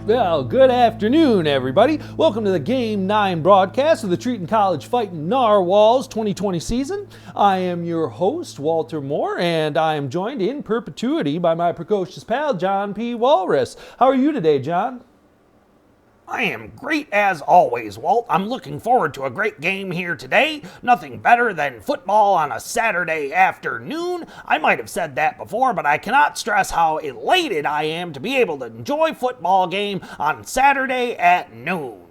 Well, good afternoon, everybody. Welcome to the Game 9 broadcast of the Treton Fightin Narwhals 2020 season. I am your host, Walter Moore, and I am joined in perpetuity by my precocious pal, John P. Walrus. How are you today, John? I am great as always, Walt. I'm looking forward to a great game here today. Nothing better than football on a Saturday afternoon. I might have said that before, but I cannot stress how elated I am to be able to enjoy football game on Saturday at noon.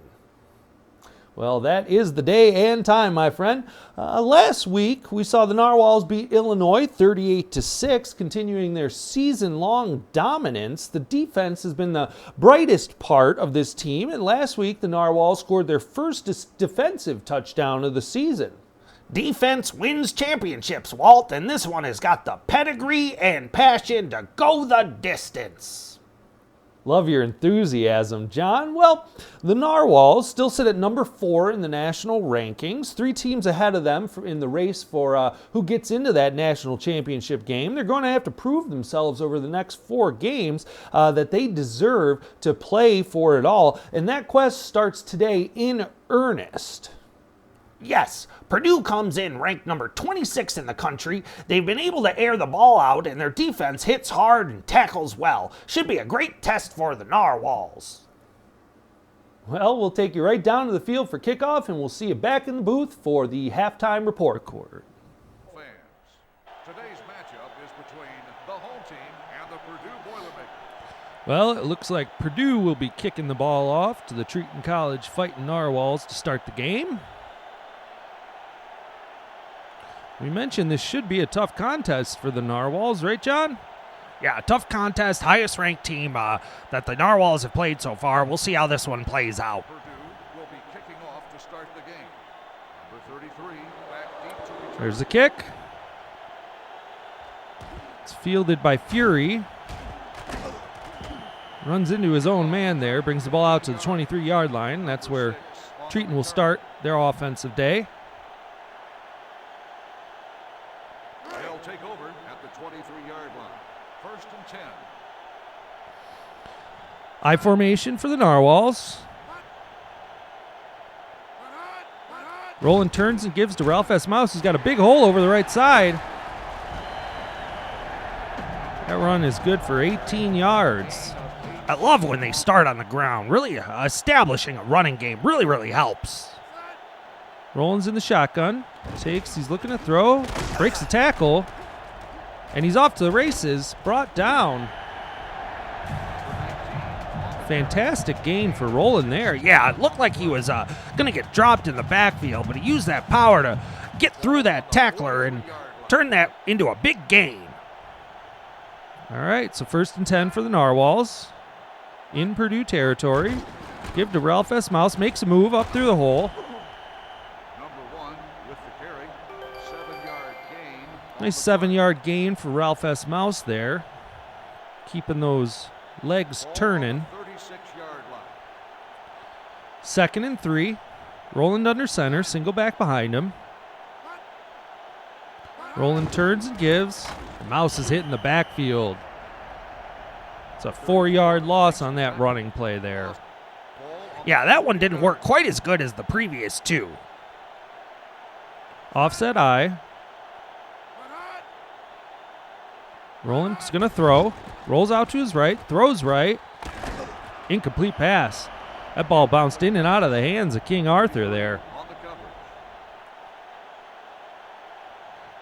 Well, that is the day and time, my friend. Last week, we saw the Narwhals beat Illinois 38-6, continuing their season-long dominance. The defense has been the brightest part of this team, and last week, the Narwhals scored their first defensive touchdown of the season. Defense wins championships, Walt, and this one has got the pedigree and passion to go the distance. Love your enthusiasm, John. Well, the Narwhals still sit at number 4 in the national rankings, 3 teams ahead of them in the race for who gets into that national championship game. They're going to have to prove themselves over the next 4 games that they deserve to play for it all, and that quest starts today in earnest. Yes, Purdue comes in ranked number 26 in the country. They've been able to air the ball out, and their defense hits hard and tackles well. Should be a great test for the Narwhals. Well, we'll take you right down to the field for kickoff, and we'll see you back in the booth for the halftime report quarter. Fans, today's matchup is between the home team and the Purdue Boilermakers. Well, it looks like Purdue will be kicking the ball off to the Treton Fightin Narwhals to start the game. We mentioned this should be a tough contest for the Narwhals, right, John? Yeah, tough contest, highest ranked team that the Narwhals have played so far. We'll see how this one plays out. Purdue will be kicking off to start the game. Number 33, back deep to return. There's the kick. It's fielded by Fury. Runs into his own man there, brings the ball out to the 23-yard line. That's where Treton will start their offensive day. They'll take over at the 23-yard line. First and 10. I formation for the Narwhals. Roland turns and gives to Ralph S. Mouse, who's got a big hole over the right side. That run is good for 18 yards. I love when they start on the ground. Really establishing a running game really helps. Roland's in the shotgun. He's looking to throw. Breaks the tackle. And he's off to the races. Brought down. Fantastic gain for Roland there. Yeah, it looked like he was going to get dropped in the backfield, but he used that power to get through that tackler and turn that into a big gain. All right, so first and 10 for the Narwhals. In Purdue territory. Give to Ralph S. Mouse. Makes a move up through the hole. Number 1 with the carry. 7-yard gain. Nice 7-yard gain for Ralph S. Mouse there. Keeping those legs turning. 36-yard line. Second and 3. Roland under center. Single back behind him. Roland turns and gives. Mouse is hitting the backfield. It's a 4-yard loss on that running play there. Yeah, that one didn't work quite as good as the previous 2. Offset I. Roland's going to throw. Rolls out to his right. Throws right. Incomplete pass. That ball bounced in and out of the hands of King Arthur there. On the cover.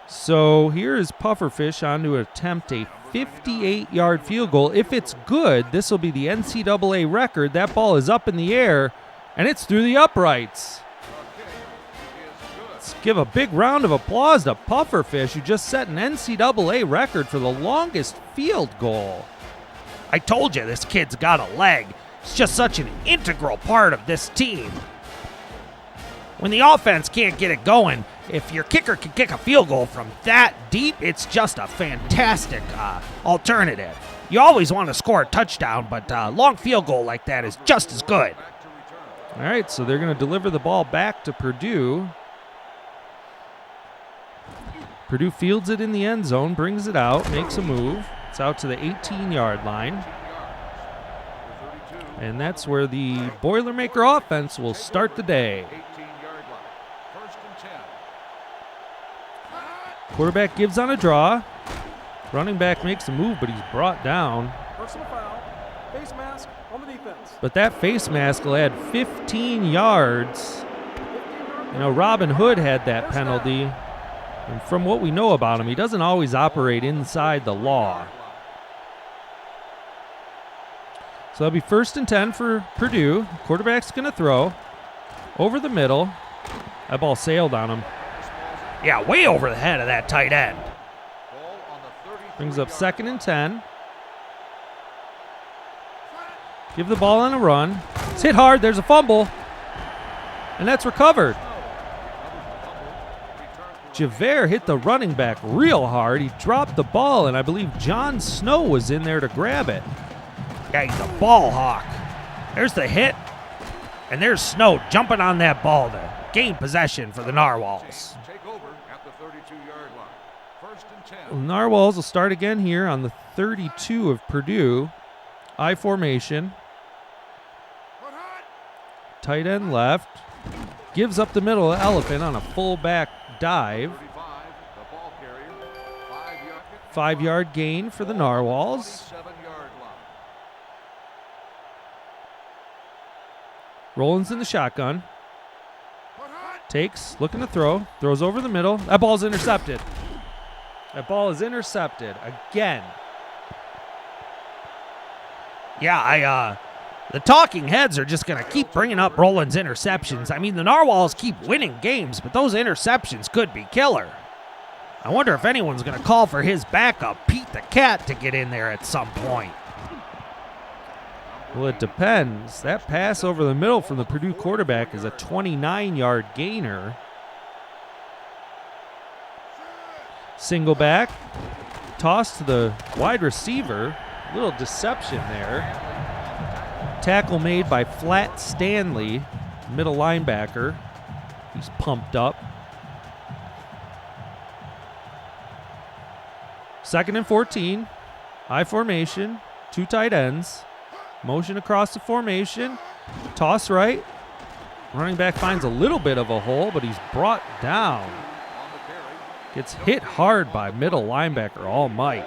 So here is Pufferfish on to attempt a 58-yard field goal. If it's good, this will be the NCAA record. That ball is up in the air, and it's through the uprights. Let's give a big round of applause to Pufferfish, who just set an NCAA record for the longest field goal. I told you this kid's got a leg. He's just such an integral part of this team. When the offense can't get it going, if your kicker can kick a field goal from that deep, it's just a fantastic alternative. You always want to score a touchdown, but a long field goal like that is just as good. All right, so they're going to deliver the ball back to Purdue. Purdue fields it in the end zone, brings it out, makes a move. It's out to the 18-yard line. And that's where the Boilermaker offense will start the day. 18-yard line. First and 10. Quarterback gives on a draw. Running back makes a move, but he's brought down. Personal foul. Face mask on the defense. But that face mask will add 15 yards. You know, Robin Hood had that penalty. And from what we know about him, he doesn't always operate inside the law. So that'll be first and 10 for Purdue. Quarterback's going to throw over the middle. That ball sailed on him. Yeah, way over the head of that tight end. Ball on the 33 Brings up yard second and 10. Give the ball on a run. It's hit hard. There's a fumble. And that's recovered. Javert hit the running back real hard. He dropped the ball, and I believe John Snow was in there to grab it. Yeah, he's a ball hawk. There's the hit, and there's Snow jumping on that ball to gain possession for the Narwhals. Take over at the 32-yard line. First and 10. The Narwhals will start again here on the 32 of Purdue. I formation. Tight end left. Gives up the middle of Elephant on a fullback dive. 35, the ball carrier. 5-yard 5-yard gain for the Narwhals. 7-yard line. Roland's in the shotgun. Takes, looking to throw. Throws over the middle. That ball's intercepted. That ball is intercepted again. Yeah, the talking heads are just going to keep bringing up Roland's interceptions. I mean, the Narwhals keep winning games, but those interceptions could be killer. I wonder if anyone's going to call for his backup, Pete the Cat, to get in there at some point. Well, it depends. That pass over the middle from the Purdue quarterback is a 29-yard gainer. Single back. Toss to the wide receiver. Little deception there. Tackle made by Flat Stanley, middle linebacker. He's pumped up. Second and 14. I formation. 2 tight ends. Motion across the formation. Toss right. Running back finds a little bit of a hole, but he's brought down. Gets hit hard by middle linebacker All Might.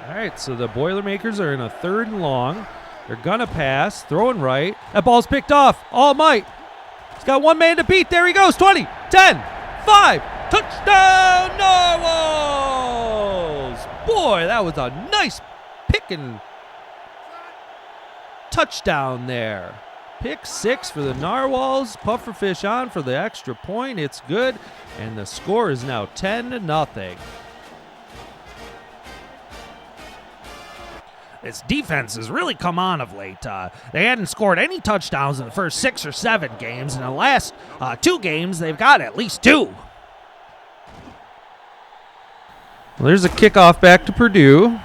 All right, so the Boilermakers are in a 3rd and long. They're going to pass, throwing right. That ball's picked off. All Might. He's got one man to beat. There he goes. 20, 10, 5. Touchdown, Narwhals! Boy, that was a nice pick and touchdown there. Pick 6 for the Narwhals. Pufferfish on for the extra point. It's good. And the score is now 10-0. This defense has really come on of late. They hadn't scored any touchdowns in the first 6 or 7 games. In the last 2 games, they've got at least 2. Well, there's a kickoff back to Purdue. They'll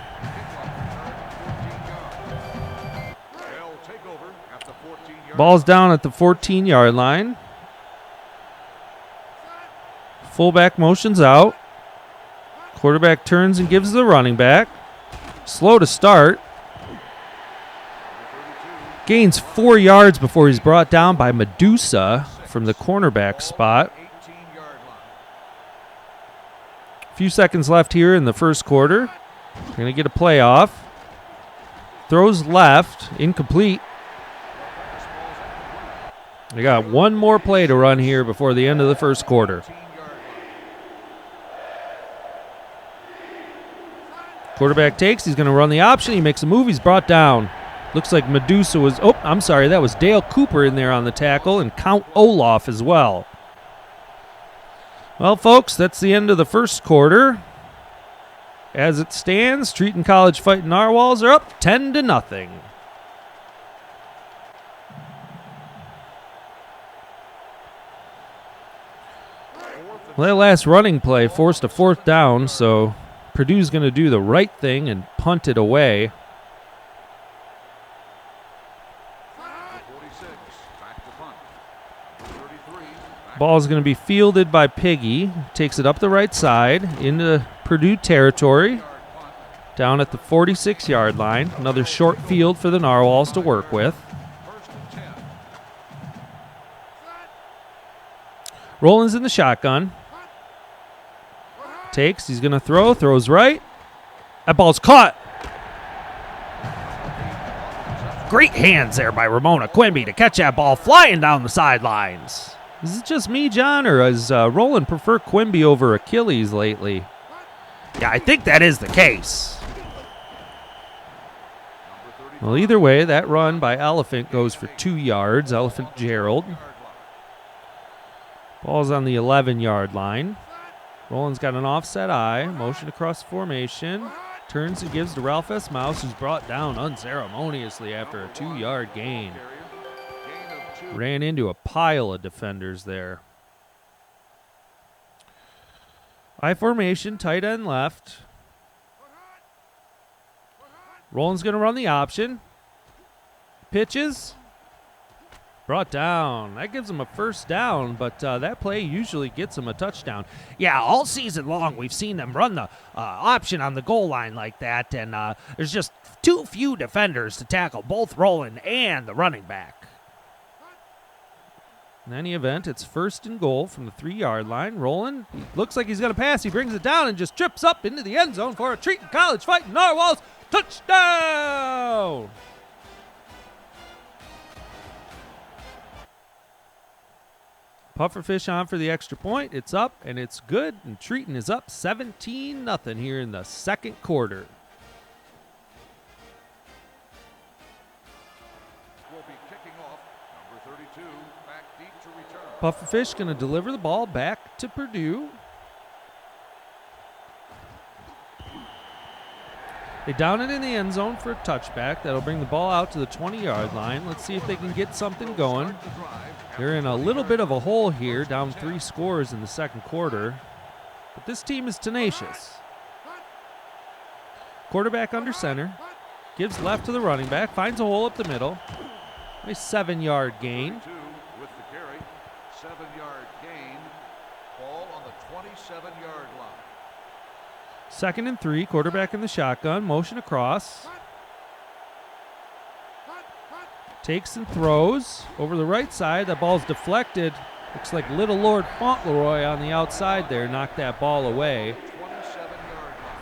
take over at the 14-yard Ball's down at the 14-yard line. Fullback motions out. Quarterback turns and gives the running back. Slow to start. Gains 4 yards before he's brought down by Medusa from the cornerback spot. 18-yard line. A few seconds left here in the first quarter. They're going to get a playoff. Throws left, incomplete. They got one more play to run here before the end of the first quarter. 18-yard line. Quarterback takes. He's going to run the option. He makes a move. He's brought down. Looks like Medusa was... Oh, I'm sorry. That was Dale Cooper in there on the tackle and Count Olaf as well. Well, folks, that's the end of the first quarter. As it stands, Treton College Fightin Narwhals are up 10-0. Well, that last running play forced a 4th down, so Purdue's going to do the right thing and punt it away. 46, back to punt. 33, back Ball's going to be fielded by Piggy. Takes it up the right side into Purdue territory. yard punt. Down at the 46-yard line. Another short field for the Narwhals to work with. Roland's in the shotgun. Takes, he's going to throw, throws right. That ball's caught. Great hands there by Ramona Quimby to catch that ball flying down the sidelines. Is it just me, John, or has Roland prefer Quimby over Achilles lately? Yeah, I think that is the case. Well, either way, that run by Elephant goes for 2 yards. Elephant Gerald. Ball's on the 11-yard line. Roland's got an offset eye. Motion across formation. Turns and gives to Ralph S. Mouse, who's brought down unceremoniously after a 2-yard gain. Ran into a pile of defenders there. I formation, tight end left. Roland's going to run the option. Pitches. Brought down. That gives him a first down, but that play usually gets him a touchdown. Yeah, all season long we've seen them run the option on the goal line like that, and there's just too few defenders to tackle both Roland and the running back. In any event, it's 1st and goal from the 3-yard line. Roland looks like he's going to pass. He brings it down and just trips up into the end zone for a Treton College Fightin Narwhals touchdown! Pufferfish on for the extra point. It's up, and it's good. And Treton is up 17-0 here in the second quarter. Will be kicking off. Number 32, back deep to return. Pufferfish going to deliver the ball back to Purdue. They down it in the end zone for a touchback. That'll bring the ball out to the 20-yard line. Let's see if they can get something going. They're in a little bit of a hole here, down 3 scores in the second quarter. But this team is tenacious. Quarterback under center. Gives left to the running back. Finds a hole up the middle. Nice 7-yard gain. With the carry, 7-yard gain. Ball on the 27-yard line. 2nd and 3. Quarterback in the shotgun. Motion across. Takes and throws over the right side. That ball's deflected. Looks like Little Lord Fauntleroy on the outside there knocked that ball away.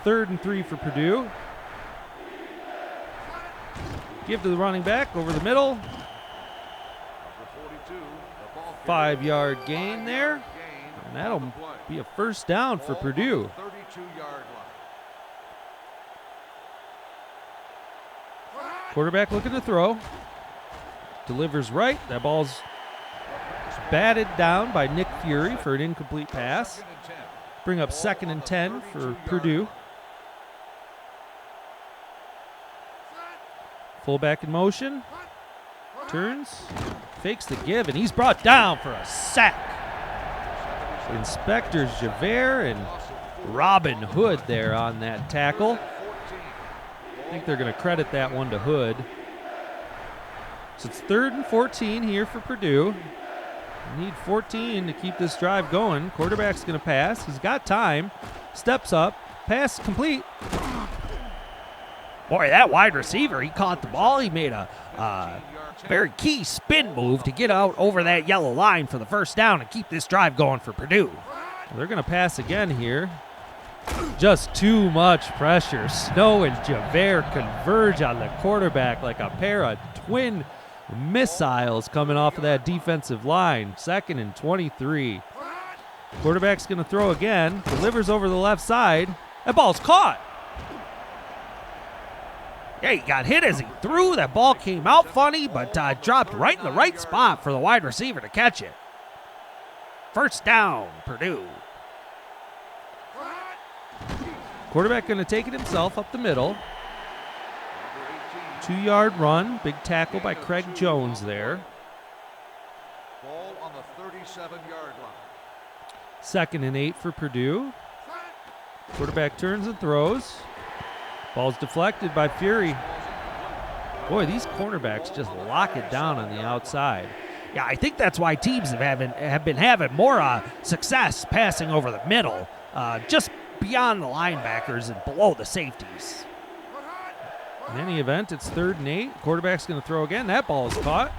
3rd and 3 for Purdue. Give to the running back over the middle. 5-yard gain there. And that'll be a first down for Purdue. Quarterback looking to throw. Delivers right. That ball's batted down by Nick Fury for an incomplete pass. Bring up 2nd and 10 for Purdue. Fullback in motion. Turns. Fakes the give, and he's brought down for a sack. Inspector Javert and Robin Hood there on that tackle. I think they're going to credit that one to Hood. So it's 3rd and 14 here for Purdue. They need 14 to keep this drive going. Quarterback's going to pass. He's got time. Steps up. Pass complete. Boy, that wide receiver, he caught the ball. He made a very key spin move to get out over that yellow line for the first down and keep this drive going for Purdue. They're going to pass again here. Just too much pressure. Snow and Javert converge on the quarterback like a pair of twin missiles coming off of that defensive line. 2nd and 23. Quarterback's going to throw again. Delivers over the left side. That ball's caught. Yeah, he got hit as he threw. That ball came out funny, but dropped right in the right spot for the wide receiver to catch it. First down, Purdue. Quarterback going to take it himself up the middle. 2-yard run. Big tackle by Craig Jones there. Ball on the 37-yard line. 2nd and 8 for Purdue. Quarterback turns and throws. Ball's deflected by Fury. Boy, these cornerbacks just lock it down on the outside. Yeah, I think that's why teams have been having more success passing over the middle, just beyond the linebackers and below the safeties. In any event, it's 3rd and 8. Quarterback's going to throw again. That ball is caught.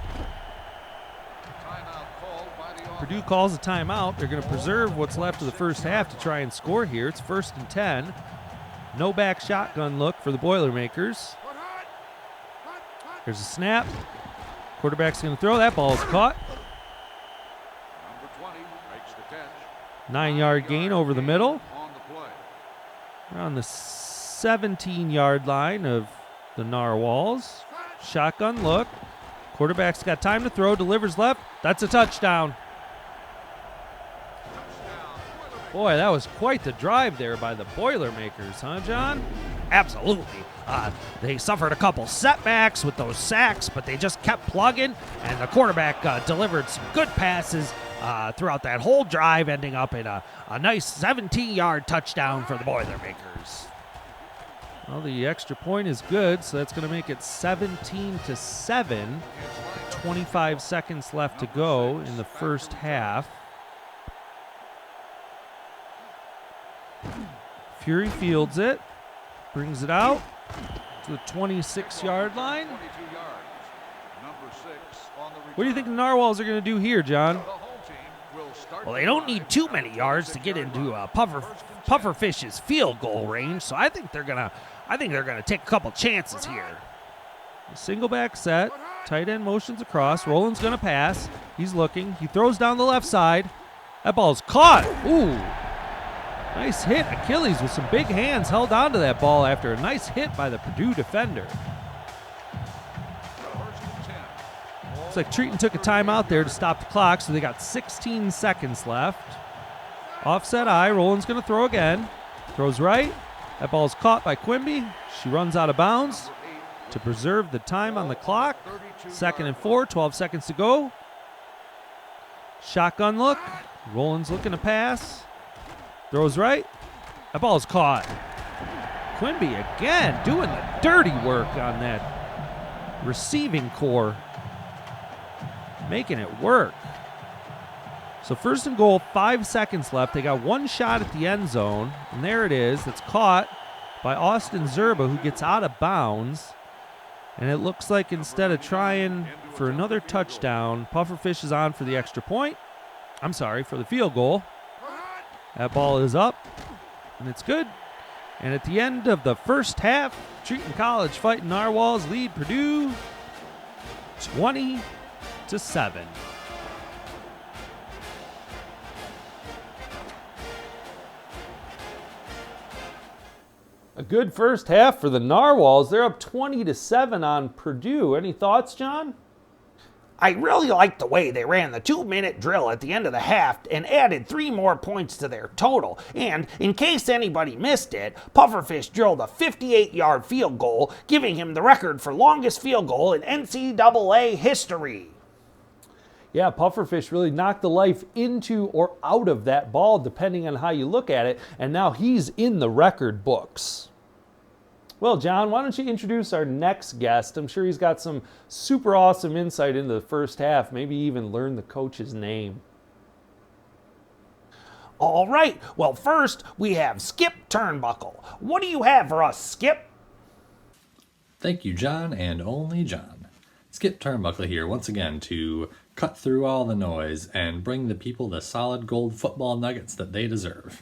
Timeout called by the Purdue calls a timeout. They're going to preserve what's left of the first half to try and score here. It's 1st and 10. No back shotgun look for the Boilermakers. There's a snap. Quarterback's going to throw. That ball is caught. Number 20 makes the catch. 9-yard gain over the middle. On the play. We're on the 17-yard line of the Narwhals. Shotgun look. Quarterback's got time to throw. Delivers left. That's a touchdown. Boy, that was quite the drive there by the Boilermakers, huh, John? Absolutely. They suffered a couple setbacks with those sacks, but they just kept plugging, and the quarterback delivered some good passes throughout that whole drive, ending up in a nice 17-yard touchdown for the Boilermakers. Well, the extra point is good, so that's going to make it 17-7. 25 seconds left to go in the first half. Fury fields it, brings it out to the 26-yard line. 22 yards. Number 6 on the What do you think the Narwhals are going to do here, John? The home team will start. Well, they don't need too many yards to get into Pufferfish's field goal range, so I think they're gonna take a couple chances here. Single back set, tight end motions across. Roland's going to pass. He's looking. He throws down the left side. That ball's caught. Ooh. Nice hit. Achilles with some big hands held onto that ball after a nice hit by the Purdue defender. Looks like Treton took a timeout there to stop the clock, so they got 16 seconds left. Offset eye. Roland's going to throw again. Throws right. That ball's caught by Quimby. She runs out of bounds to preserve the time on the clock. 2nd and 4, 12 seconds to go. Shotgun look. Roland's looking to pass. Throws right. That ball's caught. Quimby again doing the dirty work on that receiving core. Making it work. So 1st and goal, 5 seconds left. They got one shot at the end zone. And there it is. It's caught by Austin Zerba, who gets out of bounds. And it looks like instead of trying for another touchdown, Pufferfish is on for the extra point. I'm sorry, for the field goal. That ball is up, and it's good. And at the end of the first half, Treton College Fightin Narwhals lead Purdue 20-7. A good first half for the Narwhals. They're up 20-7 on Purdue. Any thoughts, John? I really liked the way they ran the 2-minute drill at the end of the half and added 3 more points to their total. And in case anybody missed it, Pufferfish drilled a 58-yard field goal, giving him the record for longest field goal in NCAA history. Yeah, Pufferfish really knocked the life into or out of that ball, depending on how you look at it, and now he's in the record books. Well, John, why don't you introduce our next guest? I'm sure he's got some super awesome insight into the first half, maybe even learn the coach's name. All right, well, first we have Skip Turnbuckle. What do you have for us, Skip? Thank you, John, and only John. Skip Turnbuckle here once again to cut through all the noise and bring the people the solid gold football nuggets that they deserve.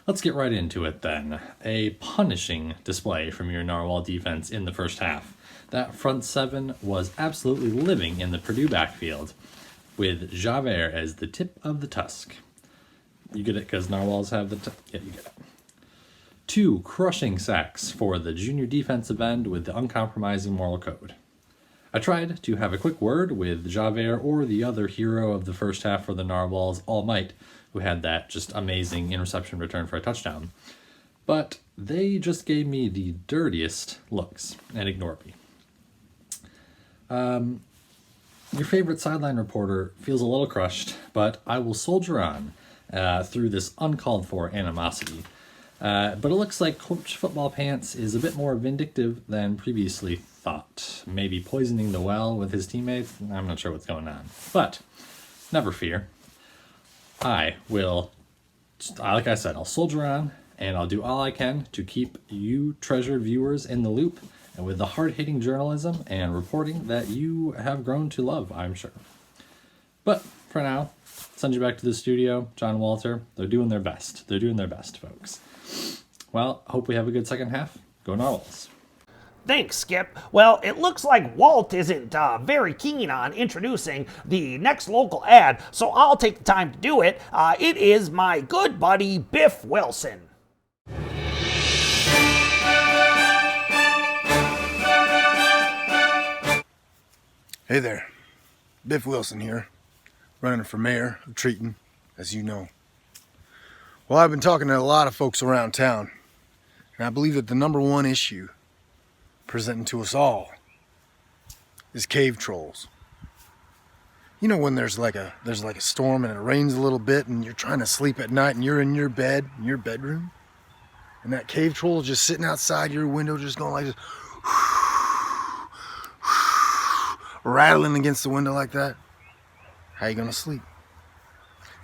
Let's get right into it then. A punishing display from your Narwhal defense in the first half. That front seven was absolutely living in the Purdue backfield, with Javert as the tip of the tusk. You get it because Narwhals have the yeah, you get it. 2 crushing sacks for the junior defensive end with the uncompromising moral code. I tried to have a quick word with Javert or the other hero of the first half for the Narwhals, All Might, who had that just amazing interception return for a touchdown. But they just gave me the dirtiest looks and ignored me. Your favorite sideline reporter feels a little crushed, but I will soldier on through this uncalled for animosity. But it looks like Coach Football Pants is a bit more vindictive than previously thought. Maybe poisoning the well with his teammates? I'm not sure what's going on. But never fear. I will, like I said, I'll soldier on, and I'll do all I can to keep you treasured viewers in the loop and with the hard-hitting journalism and reporting that you have grown to love, I'm sure. But for now, send you back to the studio. John and Walter, they're doing their best. They're doing their best, folks. Well, hope we have a good second half. Go Narwhals. Thanks, Skip. Well, it looks like Walt isn't very keen on introducing the next local ad, so I'll take the time to do it. It is my good buddy, Biff Wilson. Hey there, Biff Wilson here, running for mayor of Treton, as you know. Well, I've been talking to a lot of folks around town, and I believe that the number one issue presenting to us all is cave trolls. You know when there's like a storm and it rains a little bit and you're trying to sleep at night and you're in your bed, in your bedroom, and that cave troll is just sitting outside your window just going like this, rattling against the window like that. How you gonna sleep?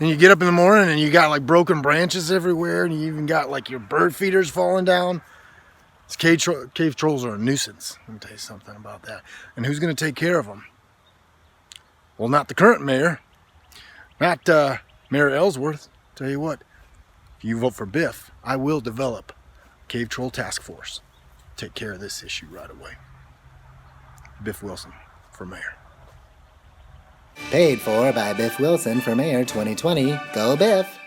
And you get up in the morning and you got like broken branches everywhere, and you even got like your bird feeders falling down. These cave trolls are a nuisance. Let me tell you something about that. And who's gonna take care of them? Well, not the current mayor, not Mayor Ellsworth. Tell you what, if you vote for Biff, I will develop a cave troll task force. Take care of this issue right away. Biff Wilson for mayor. Paid for by Biff Wilson for mayor 2020. Go Biff!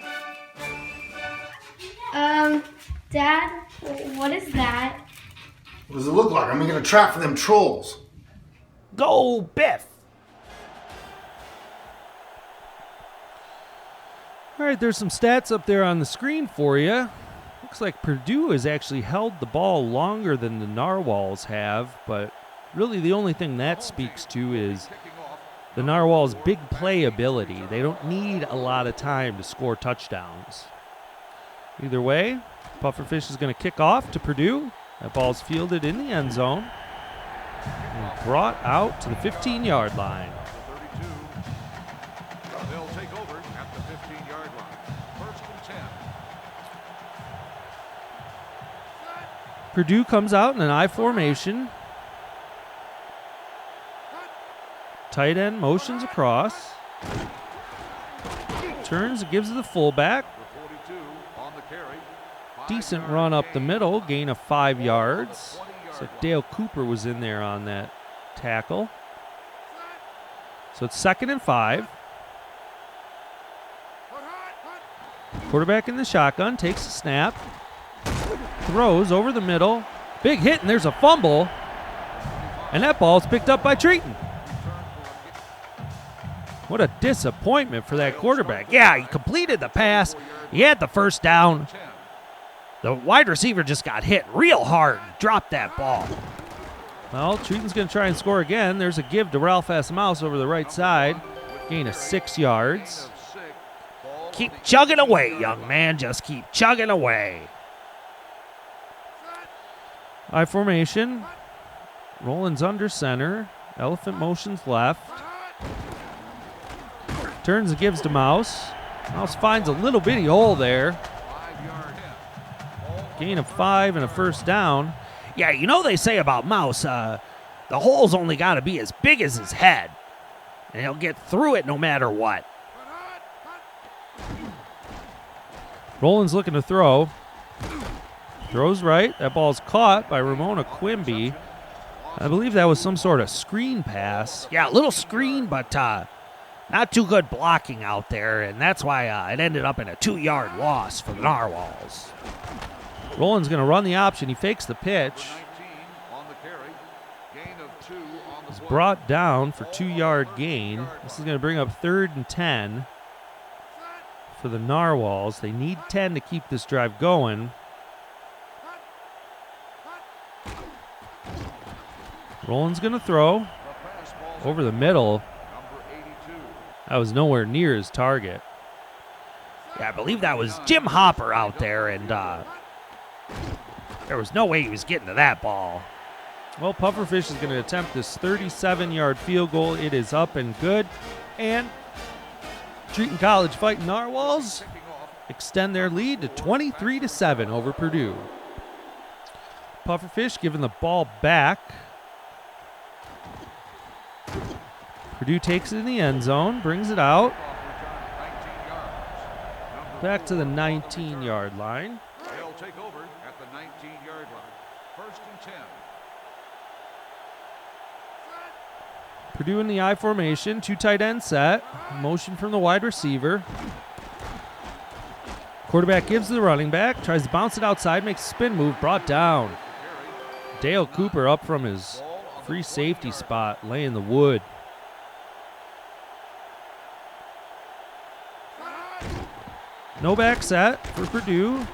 Dad, what is that? What does it look like? I'm making a trap for them trolls. Go Biff! All right, there's some stats up there on the screen for you. Looks like Purdue has actually held the ball longer than the Narwhals have, but really the only thing that speaks to is the Narwhals' big play ability. They don't need a lot of time to score touchdowns. Either way, Pufferfish is going to kick off to Purdue. That ball's fielded in the end zone and brought out to the 15-yard line. They'll take over at the 15-yard line. First and 10. Purdue comes out in an I formation. Tight end motions across. Turns and gives to the fullback. Decent run up the middle, gain of 5 yards. Looks like Dale Cooper was in there on that tackle. So it's 2nd and 5. Quarterback in the shotgun, takes a snap. Throws over the middle. Big hit, and there's a fumble. And that ball's picked up by Treton. What a disappointment for that quarterback. Yeah, he completed the pass. He had the first down. The wide receiver just got hit real hard and dropped that ball. Well, Treton's going to try and score again. There's a give to Ralph S. Mouse over the right side. Gain of 6 yards. Keep chugging away, young man. Just keep chugging away. I formation. Roland's under center. Elephant motions left. Turns and gives to Mouse. Mouse finds a little bitty hole there. Gain of 5 and a first down. Yeah, you know they say about Mouse, the hole's only got to be as big as his head. And he'll get through it no matter what. Roland's looking to throw. Throws right. That ball's caught by Ramona Quimby. I believe that was some sort of screen pass. Yeah, a little screen, but not too good blocking out there. And that's why it ended up in a 2-yard loss for the Narwhals. Roland's going to run the option. He fakes the pitch. He's brought down for 2-yard gain. This is going to bring up 3rd and 10 for the Narwhals. They need 10 to keep this drive going. Roland's going to throw over the middle. That was nowhere near his target. Yeah, I believe that was Jim Hopper out there, and there was no way he was getting to that ball. Well, Pufferfish is going to attempt this 37-yard field goal. It is up and good. And Treton College Fightin Narwhals extend their lead to 23-7 over Purdue. Pufferfish giving the ball back. Purdue takes it in the end zone, brings it out. Back to the 19-yard line. They'll take over at the 19-yard line. 1st and 10. Purdue in the I formation, 2 tight end set. Motion from the wide receiver. Quarterback gives to the running back, tries to bounce it outside, makes a spin move, brought down. Dale Cooper up from his free safety spot, laying the wood. No back set for Purdue.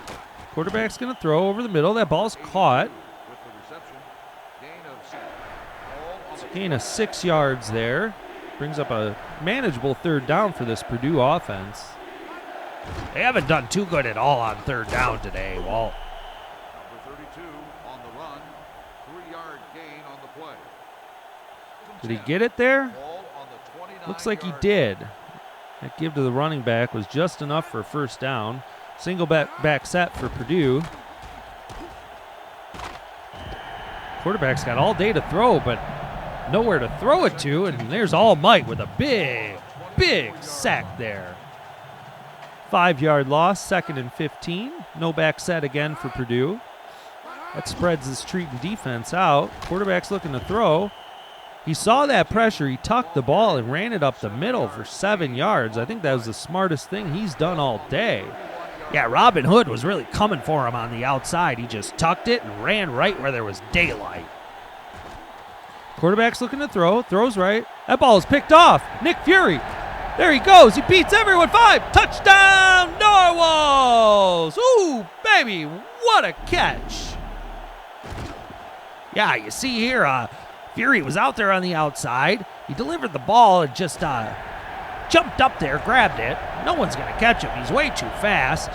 Quarterback's going to throw over the middle. That ball's caught. It's a gain of 6 yards there. Brings up a manageable 3rd down for this Purdue offense. They haven't done too good at all on 3rd down today, Walt. Number 32 on the run. 3-yard gain on the play. Did he get it there? Ball on the 29-yard Looks like he did. That give to the running back was just enough for a 1st down. Single back set for Purdue. Quarterback's got all day to throw, but nowhere to throw it to, and there's All Might with a big sack there. 5-yard loss, 2nd and 15. No back set again for Purdue. That spreads this Treton defense out. Quarterback's looking to throw. He saw that pressure. He tucked the ball and ran it up the middle for 7 yards. I think that was the smartest thing he's done all day. Yeah, Robin Hood was really coming for him on the outside. He just tucked it and ran right where there was daylight. Quarterback's looking to throw. Throws right. That ball is picked off. Nick Fury. There he goes. He beats everyone. 5. Touchdown, Narwhals. Ooh, baby, what a catch. Yeah, you see here, Fury was out there on the outside. He delivered the ball and just jumped up there, grabbed it. No one's going to catch him. He's way too fast.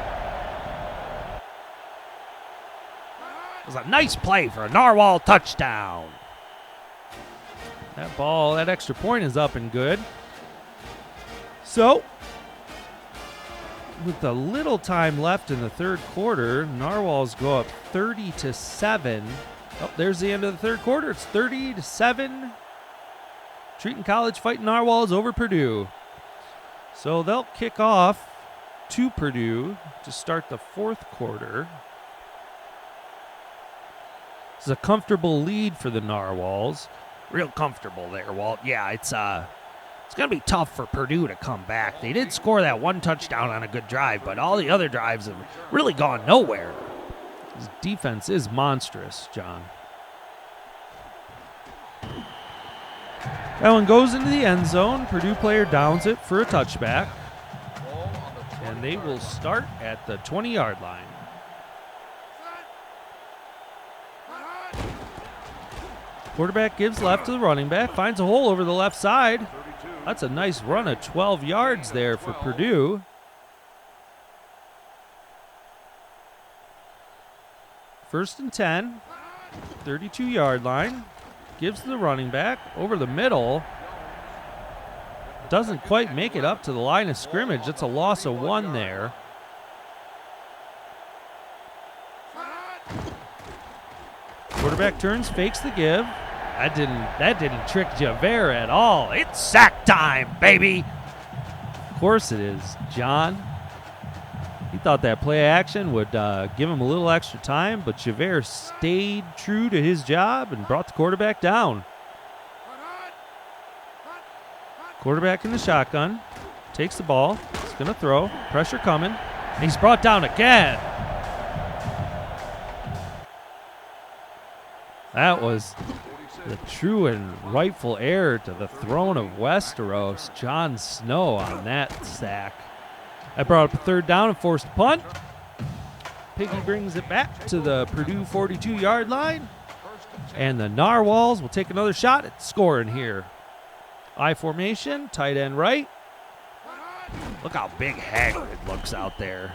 It was a nice play for a Narwhal touchdown. That ball, that extra point is up and good. So, with a little time left in the 3rd quarter, Narwhals go up 30-7. Oh, there's the end of the 3rd quarter. It's 30-7. Treton College Fightin Narwhals over Purdue. So they'll kick off to Purdue to start the 4th quarter. This is a comfortable lead for the Narwhals. Real comfortable there, Walt. Yeah, it's going to be tough for Purdue to come back. They did score that 1 touchdown on a good drive, but all the other drives have really gone nowhere. His defense is monstrous, John. That one goes into the end zone. Purdue player downs it for a touchback. And they will start at the 20-yard line. Quarterback gives left to the running back. Finds a hole over the left side. That's a nice run of 12 yards there for Purdue. First and 10, 32-yard line. Gives to the running back over the middle. Doesn't quite make it up to the line of scrimmage. That's a loss of 1 there. Quarterback turns, fakes the give. That didn't trick Javert at all. It's sack time, baby. Of course it is, John. He thought that play action would give him a little extra time, but Javert stayed true to his job and brought the quarterback down. Quarterback in the shotgun. Takes the ball. He's going to throw. Pressure coming. And he's brought down again. That was the true and rightful heir to the throne of Westeros, Jon Snow, on that sack. That brought up a 3rd down and forced a punt. Piggy brings it back to the Purdue 42-yard line. And the Narwhals will take another shot at scoring here. I formation, tight end right. Look how big Hagrid looks out there.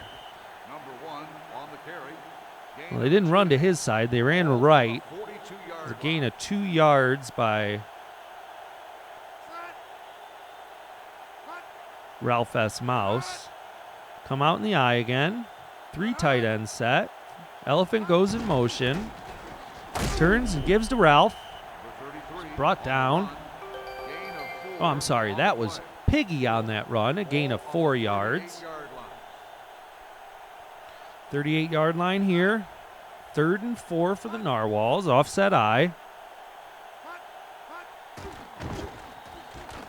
Well, they didn't run to his side. They ran right. It was a gain of 2 yards by Ralph S. Mouse. Come out in the eye again. 3 tight end set. Elephant goes in motion. Turns and gives to Ralph. Brought down. Oh, I'm sorry. That was Piggy on that run. A gain of 4 yards. 38-yard line here. 3rd and 4 for the Narwhals. Offset I.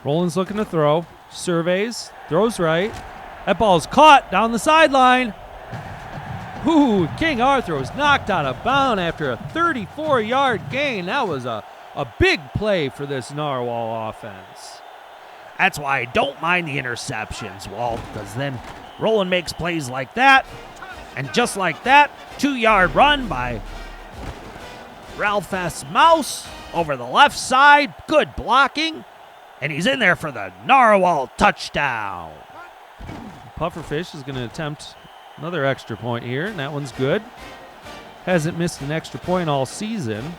Roland's looking to throw. Surveys. Throws right. That ball's caught down the sideline. Ooh, King Arthur was knocked out of bounds after a 34-yard gain. That was a big play for this Narwhal offense. That's why I don't mind the interceptions, Walt, because then Roland makes plays like that. And just like that, 2-yard run by Ralph S. Mouse over the left side. Good blocking. And he's in there for the Narwhal touchdown. Pufferfish is going to attempt another extra point here, and that one's good. Hasn't missed an extra point all season.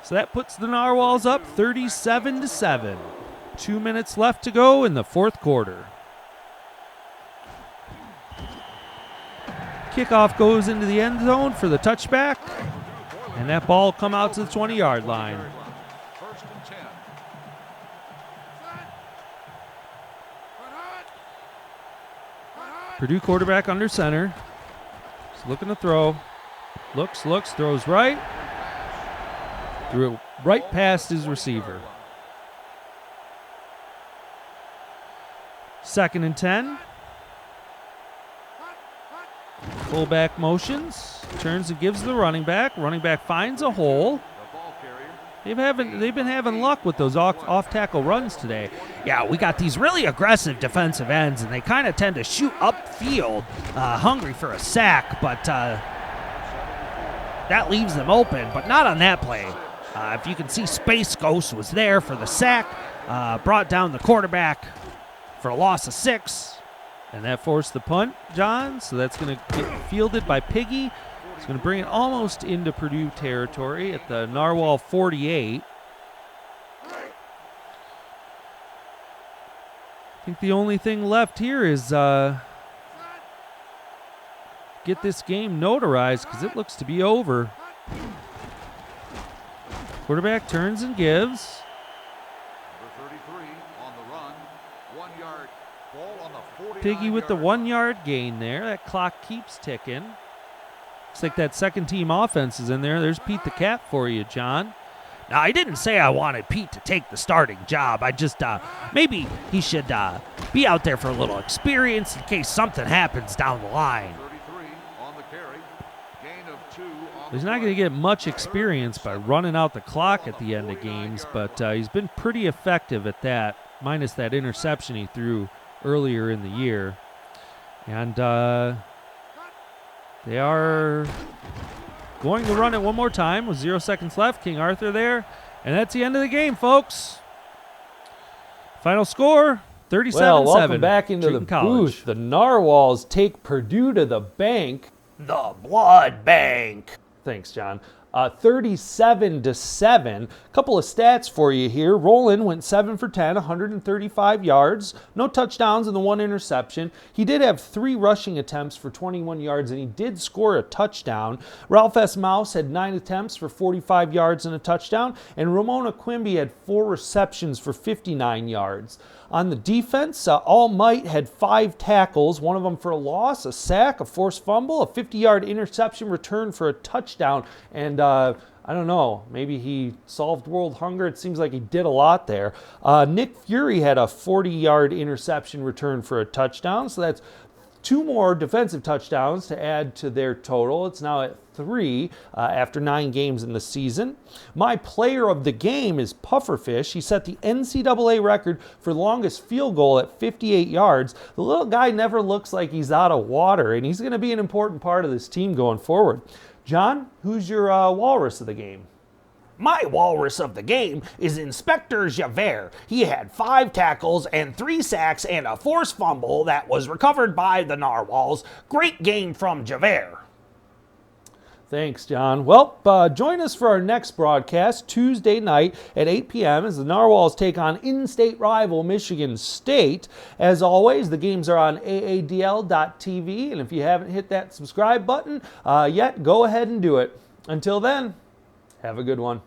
So that puts the Narwhals up 37-7. 2 minutes left to go in the 4th quarter. Kickoff goes into the end zone for the touchback, and that ball will come out to the 20-yard line. Purdue quarterback under center. He's looking to throw. Looks, throws right. Threw it right past his receiver. 2nd and 10. Fullback motions. Turns and gives the running back. Running back finds a hole. They've been having luck with those off-tackle runs today. Yeah, we got these really aggressive defensive ends, and they kind of tend to shoot upfield, hungry for a sack, but that leaves them open, but not on that play. If you can see, Space Ghost was there for the sack, brought down the quarterback for a loss of 6. And that forced the punt, John, so that's going to get fielded by Piggy. It's going to bring it almost into Purdue territory at the Narwhal 48. I think the only thing left here is get this game notarized because it looks to be over. Quarterback turns and gives. Number 33 on the run. 1 yard. Ball on the 49 Piggy with the yard 1 yard gain there. That clock keeps ticking. Looks like that second team offense is in there. There's Pete the Cat for you, John. Now, I didn't say I wanted Pete to take the starting job. I just, maybe he should be out there for a little experience in case something happens down the line. 33 on the carry. Gain of 2 on He's the not going to play. get much experience by running out the clock at the end of games, but he's been pretty effective at that, minus that interception he threw earlier in the year. And they are going to run it one more time with 0 seconds left. King Arthur there. And that's the end of the game, folks. Final score, 37-7. Well, welcome back into the Treton College. booth. The Narwhals take Purdue to the bank. The blood bank. Thanks, John. 37-7. Couple of stats for you here. Roland went 7 for 10, 135 yards, no touchdowns and the 1 interception. He did have 3 rushing attempts for 21 yards, and he did score a touchdown. Ralph S. Mouse had 9 attempts for 45 yards and a touchdown, and Ramona Quimby had 4 receptions for 59 yards. On the defense, All Might had 5 tackles, one of them for a loss, a sack, a forced fumble, a 50-yard interception return for a touchdown, and I don't know, maybe he solved world hunger. It seems like he did a lot there. Nick Fury had a 40-yard interception return for a touchdown, so that's 2 more defensive touchdowns to add to their total. It's now at 3 after 9 games in the season. My player of the game is Pufferfish. He set the NCAA record for longest field goal at 58 yards. The little guy never looks like he's out of water, and he's going to be an important part of this team going forward. John, who's your walrus of the game? My walrus of the game is Inspector Javert. He had 5 tackles and 3 sacks and a forced fumble that was recovered by the Narwhals. Great game from Javert. Thanks, John. Well, join us for our next broadcast Tuesday night at 8 p.m. as the Narwhals take on in-state rival Michigan State. As always, the games are on aadl.tv, and if you haven't hit that subscribe button yet, go ahead and do it. Until then, have a good one.